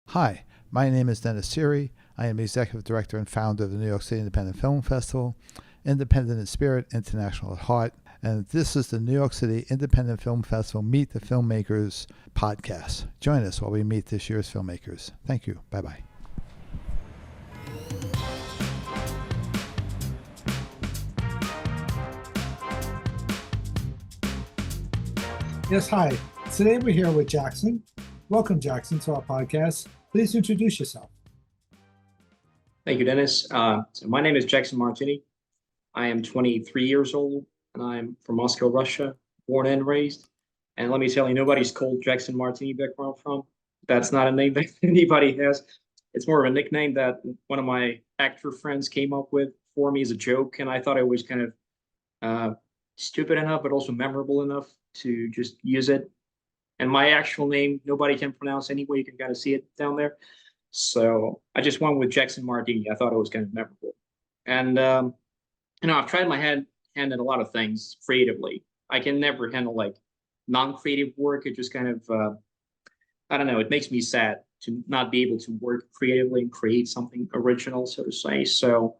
Hi, my name is Dennis Siri. I am Executive Director and founder of the New York City Independent Film Festival, Independent in Spirit, International at Heart, and this is the New York City Independent Film Festival Meet the Filmmakers podcast. Join us while we meet this year's filmmakers. Thank you. Bye bye. Yes, hi. Today we're here with Jackson. Welcome, Jackson, to our podcast. Please introduce yourself. Thank you, Dennis. So my name is Jackson Martini. I am 23 years old, and I'm from Moscow, Russia, born and raised. And let me tell you, nobody's called Jackson Martini back where I'm from. That's not a name that anybody has. It's more of a nickname that one of my actor friends came up with for me as a joke, and I thought it was kind of stupid enough, but also memorable enough to just use it. And my actual name, nobody can pronounce anyway. You can kind of see it down there. So I just went with Jackson Martini. I thought it was kind of memorable. And, I've tried my hand at a lot of things creatively. I can never handle like non-creative work. It just kind of, I don't know, it makes me sad to not be able to work creatively and create something original, so to say. So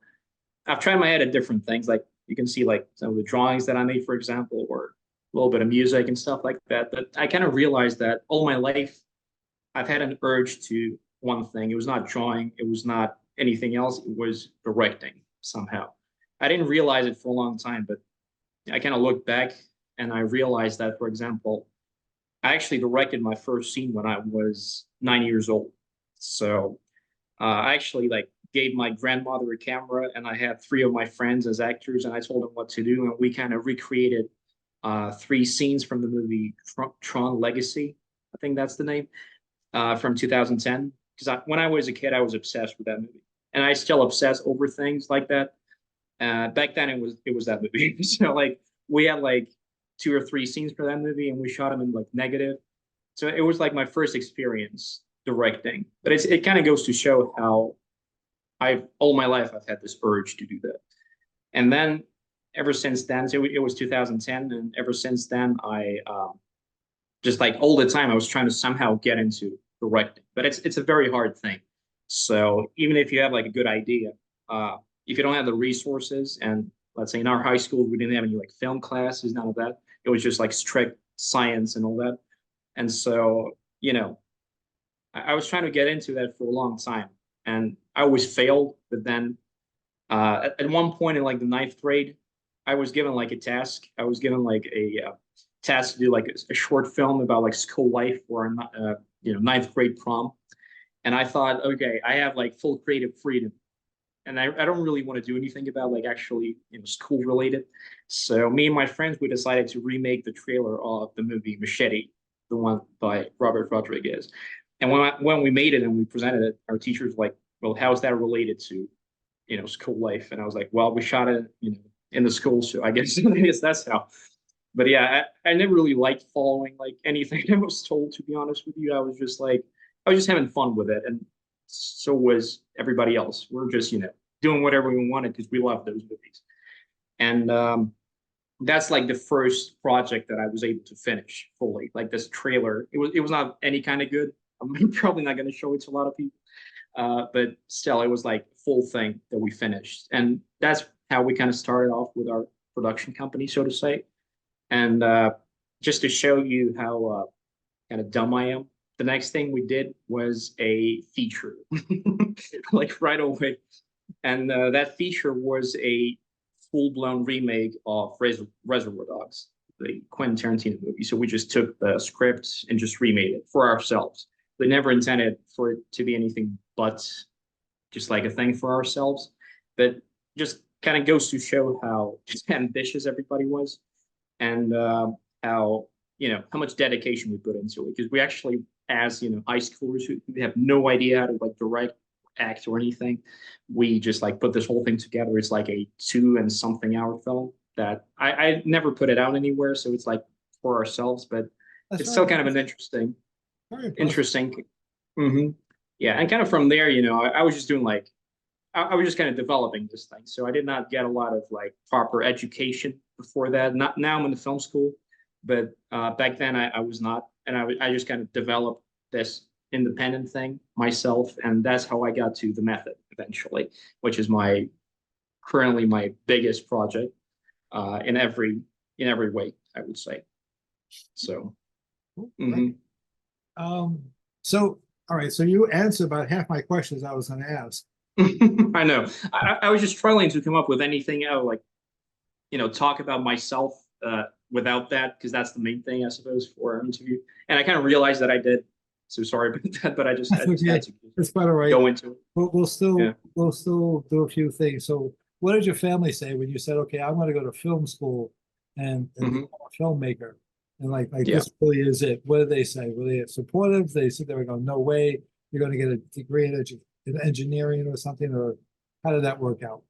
I've tried my head at different things. Like you can see like some of the drawings that I made, for example, or a little bit of music and stuff like that. But I kind of realized that all my life I've had an urge to one thing. It was not drawing, it was not anything else, it was directing somehow. I didn't realize it for a long time, but I kind of looked back and I realized that, for example, I actually directed my first scene when I was 9 years old. So I actually like gave my grandmother a camera and I had three of my friends as actors and I told them what to do and we kind of recreated three scenes from the movie Tron Legacy. I think that's the name, from 2010. Because when I was a kid, I was obsessed with that movie, and I still obsess over things like that. Back then, it was that movie. So like we had like two or three scenes for that movie, and we shot them in like negative. So it was like my first experience directing. But it kind of goes to show how I've all my life I've had this urge to do that. And then ever since then, so it was 2010, and ever since then, I just like all the time I was trying to somehow get into directing, but it's a very hard thing. So even if you have like a good idea, if you don't have the resources, and let's say in our high school we didn't have any like film classes, none of that. It was just like strict science and all that. And so I was trying to get into that for a long time, and I always failed. But then at one point in like the ninth grade, I was given like a task. I was given like a task to do like a short film about like school life or ninth grade prom. And I thought, okay, I have like full creative freedom, and I don't really want to do anything about like actually school related. So me and my friends we decided to remake the trailer of the movie Machete, the one by Robert Rodriguez. And when we made it and we presented it, our teachers were like, well, how is that related to school life? And I was like, well, we shot it in the school, so I guess that's how. But yeah, I never really liked following like anything I was told, to be honest with you. I was just having fun with it, and so was everybody else. We're just doing whatever we wanted because we love those movies. And that's like the first project that I was able to finish fully. Like this trailer, it was not any kind of good. I'm probably not going to show it to a lot of people, but still, it was like a full thing that we finished, and that's how we kind of started off with our production company, so to say. And just to show you how kind of dumb I am, the next thing we did was a feature, like right away. And that feature was a full-blown remake of Reservoir Dogs, the Quentin Tarantino movie. So we just took the script and just remade it for ourselves. We never intended for it to be anything but just like a thing for ourselves. But just kind of goes to show how just ambitious everybody was, and how much dedication we put into it. Because we actually, as high schoolers who have no idea how to like direct, act, or anything, we just like put this whole thing together. It's like a 2 and something hour film that I never put it out anywhere, so it's like for ourselves, but That's it's very still kind of an impressive. Very impressive. interesting. hmm Yeah, and kind of from there, I was just doing like I was just kind of developing this thing. So I did not get a lot of like proper education before that. Not now I'm in the film school, but back then I was not, and I just kind of developed this independent thing myself, and that's how I got to the method eventually, which is currently my biggest project in every way, I would say. So, Right. So all right, so you answered about half my questions I was going to ask. I know. I was just struggling to come up with anything else, like, talk about myself without that, because that's the main thing, I suppose, for an interview. And I kind of realized that I did. So sorry about that, but I just That's okay. had to That's quite all right. go into it. We'll Yeah. still do a few things. So what did your family say when you said, okay, I'm going to go to film school and become a filmmaker? And like Yeah. this really is it. What did they say? Were they supportive? They said they were going, no way, you're going to get a degree in engineering or something, or how did that work out?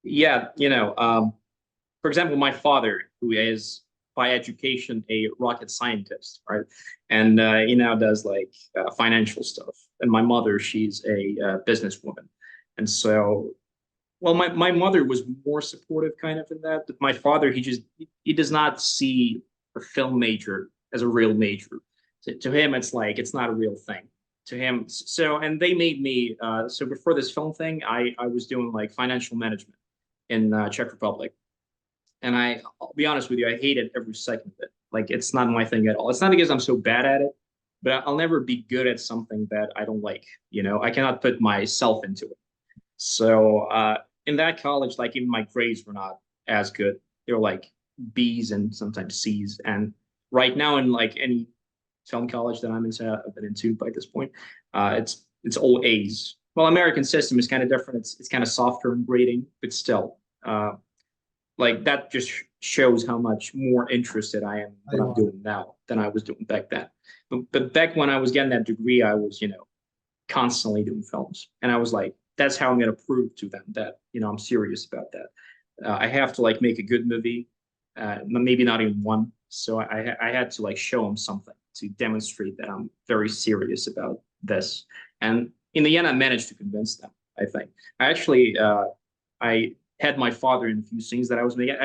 Yeah, for example, my father, who is by education a rocket scientist, right? And he now does like financial stuff. And my mother, she's a businesswoman. And so, well, my mother was more supportive kind of in that. But my father, he does not see a film major as a real major. To him, it's like it's not a real thing. To him, so and they made me so before this film thing, I was doing like financial management in Czech Republic. And I'll be honest with you, I hated every second of it. Like it's not my thing at all. It's not because I'm so bad at it, but I'll never be good at something that I don't like. I cannot put myself into it. So in that college, like even my grades were not as good. They were like B's and sometimes C's. And right now, in like any film college that I've been into by this point, it's all A's. Well, American system is kind of different. It's kind of softer in grading, but still, like that just shows how much more interested I am in what I'm doing now than I was doing back then. But back when I was getting that degree, I was, constantly doing films, and I was like, that's how I'm going to prove to them that I'm serious about that. I have to like make a good movie, maybe not even one. So I had to like show them something to demonstrate that I'm very serious about this. And in the end, I managed to convince them. I think I actually I had my father in a few scenes that I was making.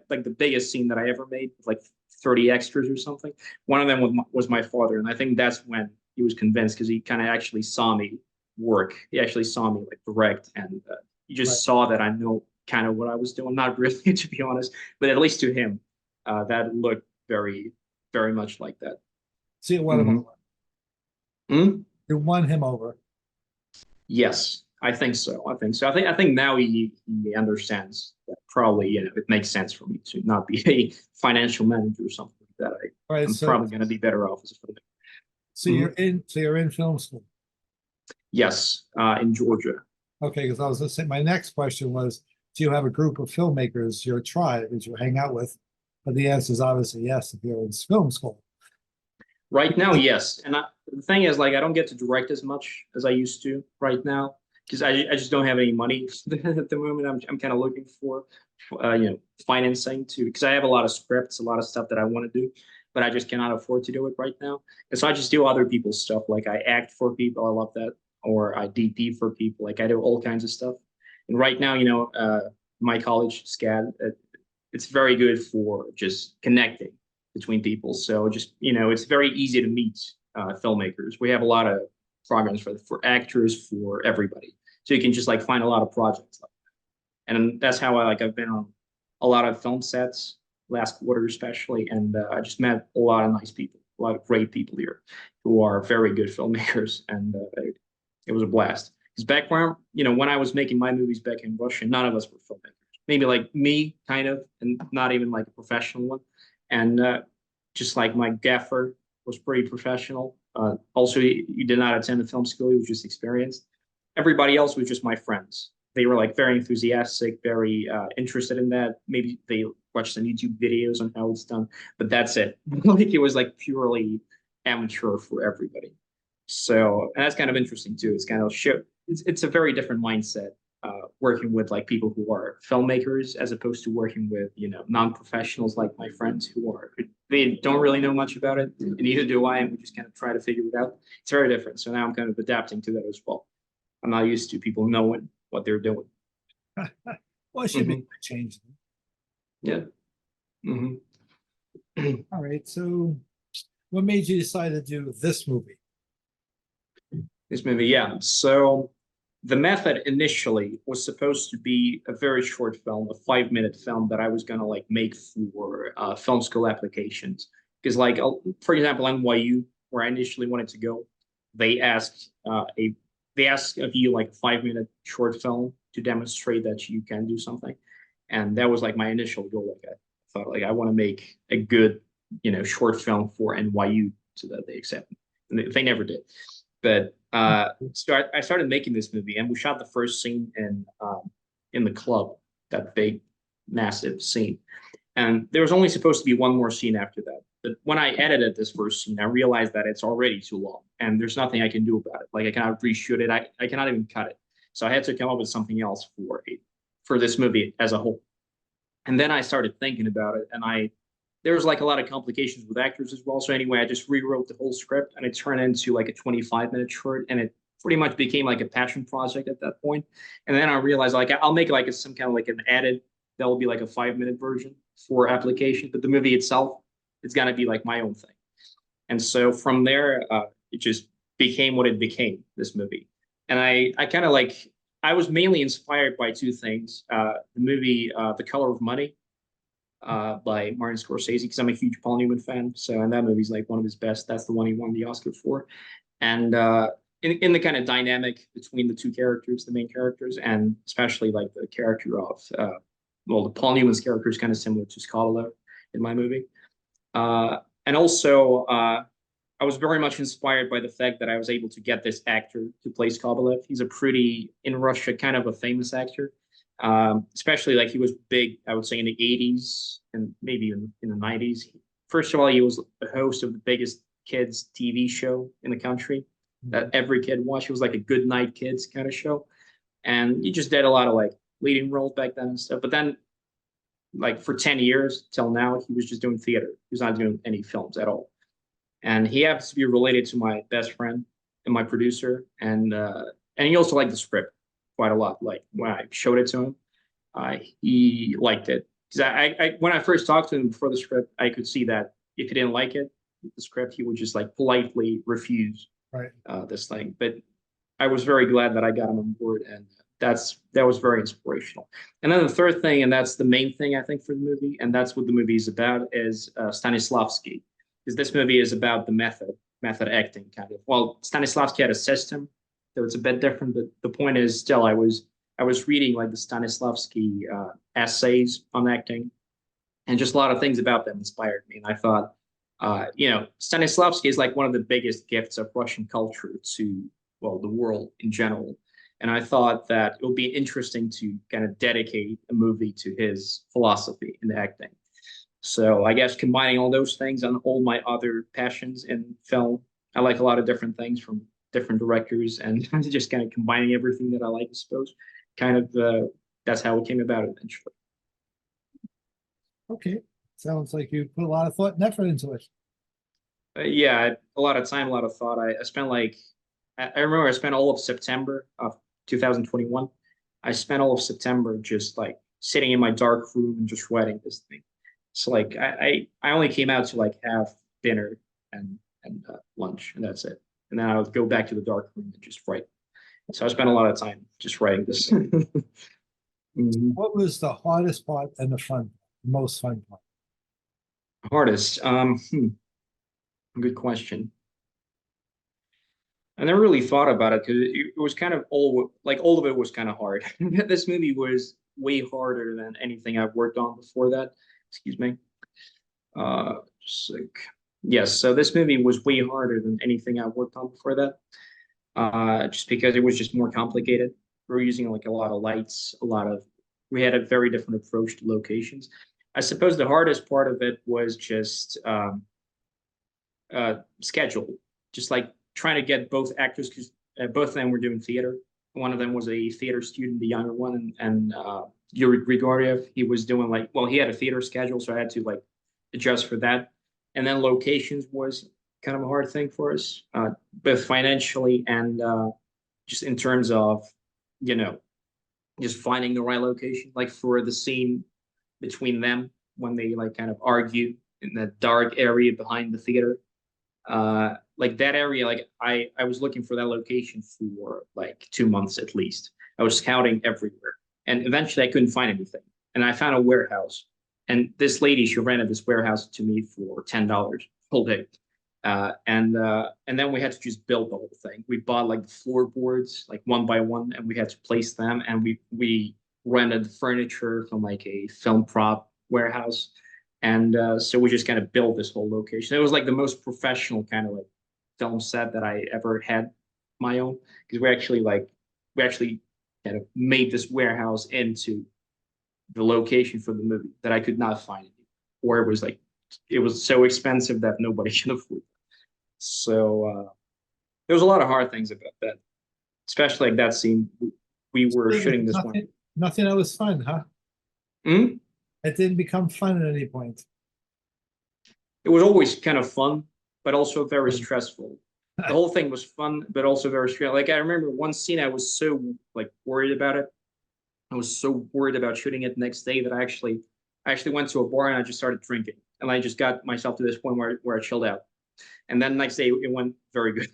Like the biggest scene that I ever made, like 30 extras or something. One of them was my father, and I think that's when he was convinced because he kind of actually saw me work. He actually saw me like direct, and he just saw that I know kind of what I was doing. Not really, to be honest, but at least to him, that looked very, very much like that. So you won him over. You won him over. Yes, I think so. I think now he understands that probably it makes sense for me to not be a financial manager or something like that. I'm probably going to be better off as a filmmaker. So you're in film school. Yes, in Georgia. Okay, because I was going to say my next question was, do you have a group of filmmakers, your tribe, that you hang out with? But the answer is obviously yes if you're in film school. Right now, yes. And the thing is, like, I don't get to direct as much as I used to right now because I just don't have any money at the moment. I'm kind of looking for, financing too, because I have a lot of scripts, a lot of stuff that I want to do, but I just cannot afford to do it right now. And so I just do other people's stuff. Like I act for people. I love that. Or I DP for people. Like I do all kinds of stuff. And right now, my college, SCAD, it's very good for just connecting between people. So just, it's very easy to meet filmmakers. We have a lot of programs for actors, for everybody. So you can just like find a lot of projects like that. And that's how I've been on a lot of film sets last quarter, especially. And I just met a lot of nice people, a lot of great people here who are very good filmmakers. And it was a blast. Because back when I was making my movies back in Russia, none of us were filmmakers. Maybe like me, kind of, and not even like a professional one. And just like my gaffer was pretty professional. Also, he did not attend a film school. He was just experienced. Everybody else was just my friends. They were like very enthusiastic, very interested in that. Maybe they watched some YouTube videos on how it's done, but that's it. Like it was like purely amateur for everybody. So, and that's kind of interesting too. It's kind of it's a very different mindset working with like people who are filmmakers as opposed to working with non-professionals like my friends they don't really know much about it, and neither do I, and we just kind of try to figure it out. It's very different. So now I'm kind of adapting to that as well. I'm not used to people knowing what they're doing. Well, it should be a change. Yeah. All right. So, what made you decide to do this movie? This movie, yeah. So the method initially was supposed to be a very short film, a 5 minute film that I was gonna like make for film school applications. Because like for example, NYU, where I initially wanted to go, they asked they asked of you like a 5 minute short film to demonstrate that you can do something. And that was like my initial goal. Like I thought like I want to make a good, short film for NYU so that they accept me. And they never did. But so I started making this movie, and we shot the first scene in the club, that big, massive scene. And there was only supposed to be one more scene after that. But when I edited this first scene, I realized that it's already too long, and there's nothing I can do about it. Like I cannot reshoot it. I cannot even cut it. So I had to come up with something else for this movie as a whole. And then I started thinking about it, and there was like a lot of complications with actors as well. So anyway, I just rewrote the whole script, and it turned into like a 25-minute short, and it pretty much became like a passion project at that point. And then I realized like I'll make like some kind of like an edit that will be like a 5 minute version for application, but the movie itself, it's gonna be like my own thing. And so from there, it just became what it became, this movie. And I kind of like I was mainly inspired by two things: the movie The Color of Money by Martin Scorsese, because I'm a huge Paul Newman fan. So, and that movie's like one of his best. That's the one he won the Oscar for. And in the kind of dynamic between the two characters, the main characters, and especially like the character of, the Paul Newman's character is kind of similar to Scottlev in my movie. And also, I was very much inspired by the fact that I was able to get this actor to play Skobelev. He's a pretty, in Russia, kind of a famous actor. Especially like he was big, I would say, in the 80s and maybe in the 90s. First of all, he was the host of the biggest kids TV show in the country that every kid watched. It was like a Good Night Kids kind of show. And he just did a lot of like leading roles back then and stuff. But then like for 10 years till now, he was just doing theater. He was not doing any films at all. And he happens to be related to my best friend and my producer. And he also liked the script quite a lot. Like when I showed it to him, he liked it. Because when I first talked to him before the script, I could see that if he didn't like it, the script, he would just like politely refuse this thing. But I was very glad that I got him on board, and that was very inspirational. And then the third thing, and that's the main thing I think for the movie, and that's what the movie is about, is Stanislavski, because this movie is about the method acting kind of. Well, Stanislavski had a system, so it's a bit different. But the point is, still, I was reading like the Stanislavski essays on acting, and just a lot of things about them inspired me. And I thought, Stanislavski is like one of the biggest gifts of Russian culture to, well, the world in general. And I thought that it would be interesting to kind of dedicate a movie to his philosophy in acting. So I guess combining all those things and all my other passions in film, I like a lot of different things from different directors, and just kind of combining everything that I like, I suppose. Kind of that's how it came about eventually. Okay, sounds like you put a lot of thought and effort into it. Yeah, a lot of time, a lot of thought. I spent like I remember I spent all of September of 2021. I spent all of September just like sitting in my dark room and just writing this thing. So like I only came out to like have dinner and lunch, and that's it. And then I would go back to the dark room and just write. So I spent a lot of time just writing this. What was the hardest part and the most fun part? Hardest. Good question. I never really thought about it because it was kind of all of it was kind of hard. This movie was way harder than anything I've worked on before that. Excuse me. Just like yes, so this movie was way harder than anything I've worked on before that. Just because it was just more complicated. We were using like a lot of lights, we had a very different approach to locations. I suppose the hardest part of it was just schedule, just like trying to get both actors, because both of them were doing theater. One of them was a theater student, the younger one, and Yuri Grigoriev, he was doing like, well, he had a theater schedule, so I had to like adjust for that. And then locations was kind of a hard thing for us, both financially and just in terms of, just finding the right location, like for the scene between them when they like kind of argue in that dark area behind the theater. like that area, like I was looking for that location for like 2 months at least. I was scouting everywhere, and eventually I couldn't find anything. And I found a warehouse, and this lady, she rented this warehouse to me for $10 whole day. And then we had to just build the whole thing. We bought like the floorboards, like one by one, and we had to place them. And we rented furniture from like a film prop warehouse. And so we just kind of built this whole location. It was like the most professional kind of like film set that I ever had my own, because we actually kind of made this warehouse into the location for the movie that I could not find it, or it was so expensive that nobody can afford it. So there was a lot of hard things about that, especially like that scene. We were shooting this one. Nothing that was fun, huh? Hmm? It didn't become fun at any point. It was always kind of fun, but also very stressful. The whole thing was fun, but also very stressful. Like I remember one scene, I was so like worried about it. I was so worried about shooting it the next day that I actually went to a bar and I just started drinking, and I just got myself to this point where I chilled out. And then the next day it went very good.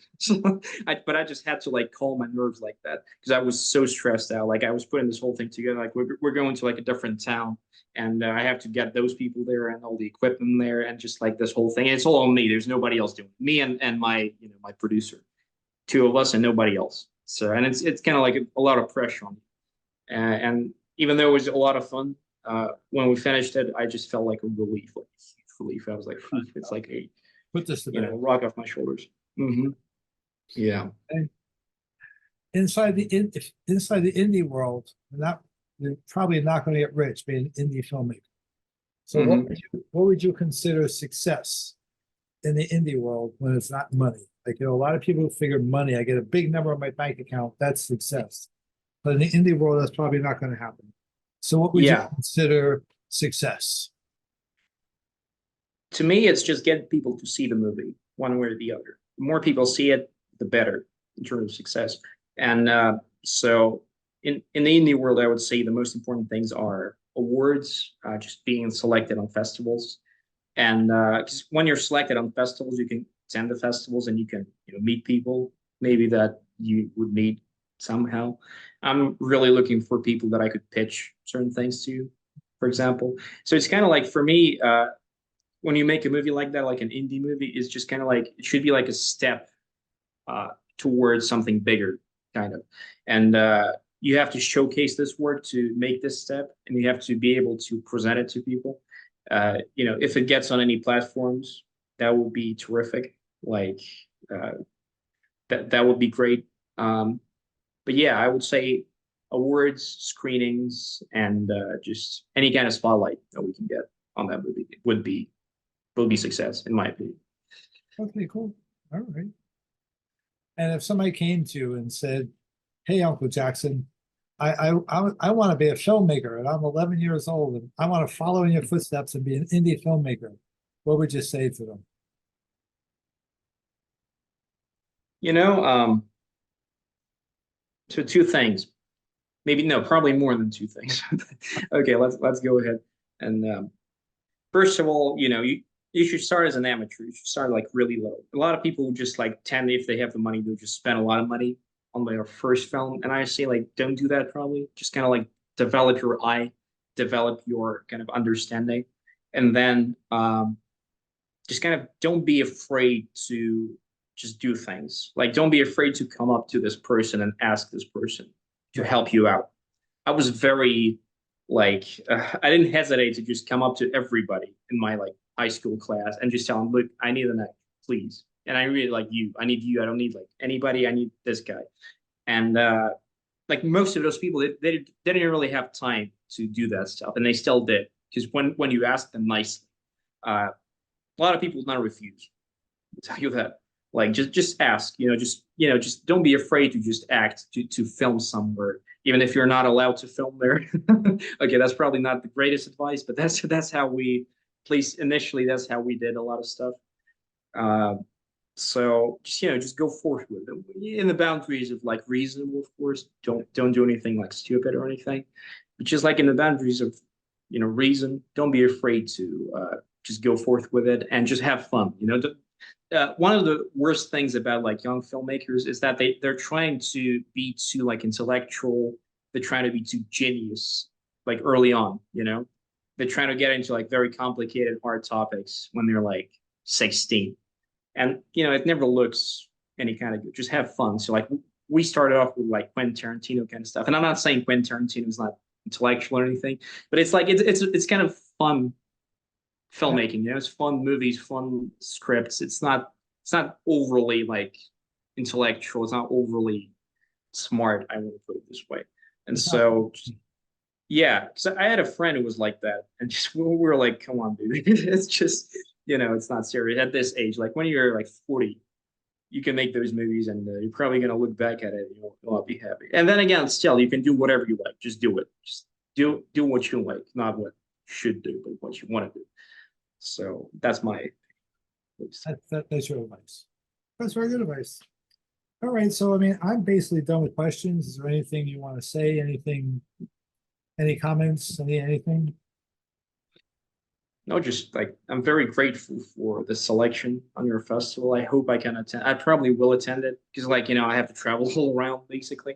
But I just had to like calm my nerves like that because I was so stressed out. Like I was putting this whole thing together. Like we're going to like a different town, and I have to get those people there and all the equipment there, and just like this whole thing. And it's all on me. There's nobody else doing it. Me and my my producer, two of us and nobody else. So and it's kind of like a lot of pressure on me. And even though it was a lot of fun, when we finished it, I just felt like a relief, like a huge relief. I was like, it's like a Put this to bed. rock off my shoulders. Yeah. And inside the indie world, you're probably not going to get rich being an indie filmmaker. So what would you consider success in the indie world when it's not money? Like, a lot of people figure money, I get a big number on my bank account, that's success. But in the indie world, that's probably not going to happen. So what would you consider success? To me, it's just getting people to see the movie one way or the other. The more people see it, the better in terms of success. And so in the indie world, I would say the most important things are awards, just being selected on festivals. And because when you're selected on festivals, you can attend the festivals and you can meet people maybe that you would meet somehow. I'm really looking for people that I could pitch certain things to, for example. So it's kind of like for me, when you make a movie like that, like an indie movie, is just kind of like it should be like a step towards something bigger, kind of. And you have to showcase this work to make this step, and you have to be able to present it to people. If it gets on any platforms, that would be terrific. Like that would be great. But yeah, I would say awards, screenings, and just any kind of spotlight that we can get on that movie would be success, in my opinion. Okay, cool. All right. And if somebody came to you and said, "Hey, Uncle Jackson, I want to be a filmmaker, and I'm 11 years old, and I want to follow in your footsteps and be an indie filmmaker," what would you say to them? So two things, maybe no, probably more than two things. Okay, let's go ahead. And first of all, you should start as an amateur. You should start like really low. A lot of people just like tend, if they have the money, to just spend a lot of money on their first film. And I say like, don't do that probably. Just kind of like develop your eye, develop your kind of understanding. And then just kind of don't be afraid to just do things. Like, don't be afraid to come up to this person and ask this person to help you out. I was very I didn't hesitate to just come up to everybody in my like high school class and just tell them, look, I need an actor, please. And I really like you. I need you. I don't need like anybody. I need this guy. And like most of those people, they didn't really have time to do that stuff, and they still did, because when you ask them nicely, a lot of people will not refuse. I'll tell you that. Like just ask. Just don't be afraid to just act to film somewhere, even if you're not allowed to film there. Okay, that's probably not the greatest advice, but that's how we, at least initially, that's how we did a lot of stuff. So just go forth with it in the boundaries of like reasonable, of course. Don't do anything like stupid or anything, but just like in the boundaries of reason. Don't be afraid to just go forth with it and just have fun. One of the worst things about like young filmmakers is that they're trying to be too like intellectual. They're trying to be too genius like early on, you know. They're trying to get into like very complicated hard topics when they're like 16. And you know, it never looks any kind of good. Just have fun. So like we started off with like Quentin Tarantino kind of stuff. And I'm not saying Quentin Tarantino is not intellectual or anything, but it's like it's kind of fun filmmaking. You know, it's fun movies, fun scripts. It's not overly like intellectual. It's not overly smart. I want to put it this way. And so, yeah, because I had a friend who was like that, and just we were like, "Come on, dude, it's just it's not serious at this age. Like when you're like 40, you can make those movies, and you're probably gonna look back at it, and you'll not be happy. And then again, still, you can do whatever you like. Just do it. Just do what you like, not what you should do, but what you want to do. So that's my advice. That's your advice. That's very good advice. All right, so I mean, I'm basically done with questions. Is there anything you want to say? Any comments? Anything? No, just like I'm very grateful for the selection on your festival. I hope I can attend. I probably will attend it because, like, I have to travel all around basically.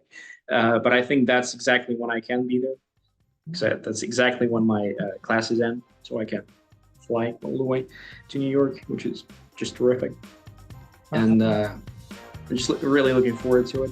But I think that's exactly when I can be there. So that's exactly when my classes end, so I can fly all the way to New York, which is just terrific. And I'm just really looking forward to it.